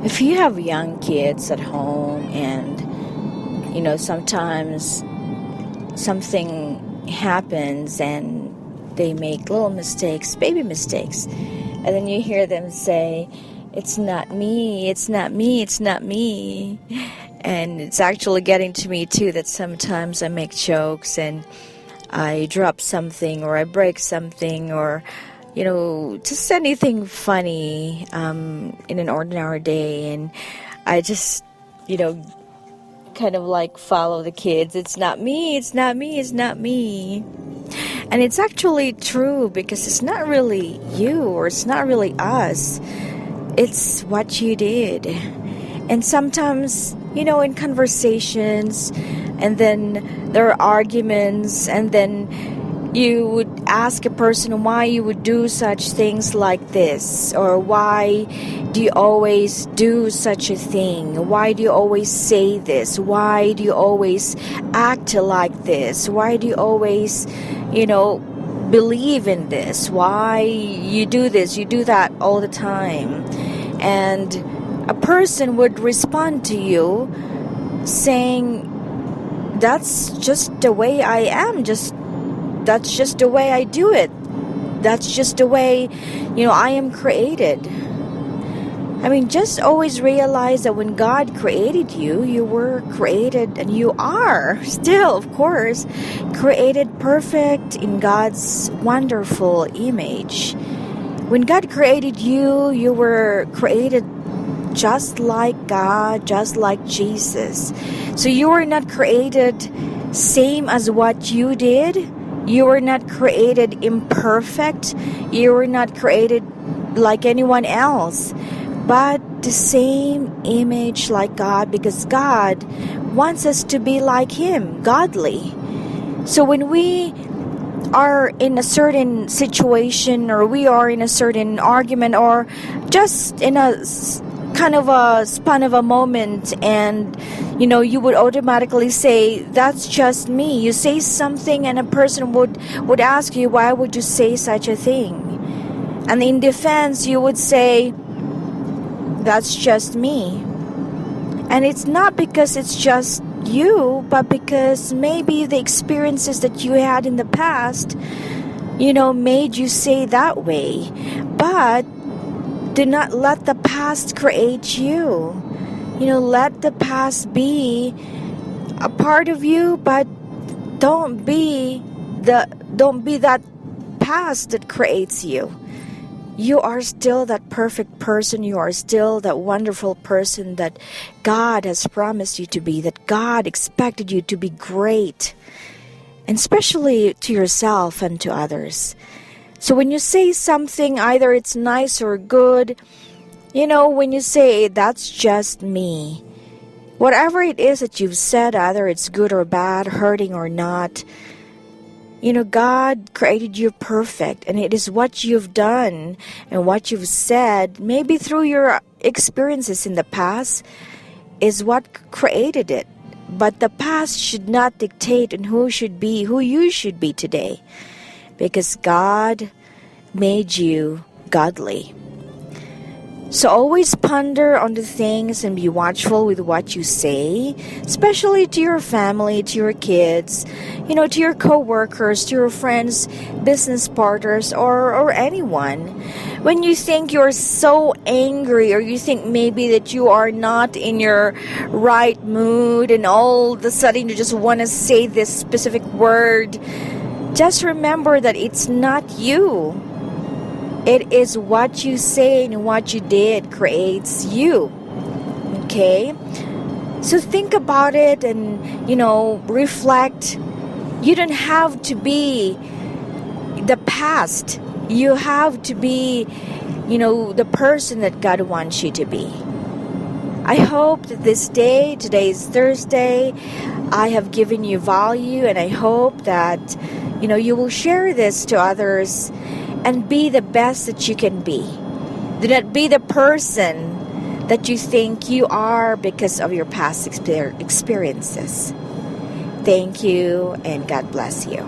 If you have young kids at home and, sometimes something happens and they make little mistakes, baby mistakes, and then you hear them say, "It's not me, it's not me, it's not me." And it's actually getting to me too that sometimes I make jokes and I drop something or I break something or just anything funny in an ordinary day, and I just kind of like follow the kids. It's not me, it's not me, it's not me. And it's actually true, because it's not really you, or it's not really us. It's what you did. And sometimes, in conversations, and then there are arguments, and then you would ask a person why you would do such things like this, or why do you always do such a thing? Why do you always say this? Why do you always act like this? Why do you always, believe in this? Why you do this, you do that all the time? And a person would respond to you saying, "That's just the way I am, that's just the way I do it. That's just the way, I am created." I mean, just always realize that when God created you, you were created, and you are still, of course, created perfect in God's wonderful image. When God created you, you were created just like God, just like Jesus. So you were not created same as what you did. You were not created imperfect. You were not created like anyone else, but the same image like God, because God wants us to be like Him, godly. So when we are in a certain situation, or we are in a certain argument, or just in a kind of a span of a moment, and you would automatically say, "That's just me." You say something and a person would ask you, "Why would you say such a thing?" And in defense, you would say, "That's just me." And it's not because it's just you, but because maybe the experiences that you had in the past made you say that way. But do not let the past create you. Let the past be a part of you, but don't be that past that creates you. You are still that perfect person. You are still that wonderful person that God has promised you to be, that God expected you to be great, and especially to yourself and to others. So when you say something, either it's nice or good, when you say, "That's just me," whatever it is that you've said, either it's good or bad, hurting or not, God created you perfect, and it is what you've done and what you've said, maybe through your experiences in the past, is what created it. But the past should not dictate on who you should be today, because God made you godly. So always ponder on the things and be watchful with what you say, especially to your family, to your kids, to your co-workers, to your friends, business partners, or anyone. When you think you're so angry, or you think maybe that you are not in your right mood, and all of a sudden you just want to say this specific word, just remember that it's not you. It is what you say and what you did creates you. Okay? So think about it and, reflect. You don't have to be the past. You have to be, the person that God wants you to be. I hope that today is Thursday, I have given you value, and I hope that, you will share this to others and be the best that you can be. Do not be the person that you think you are because of your past experiences. Thank you, and God bless you.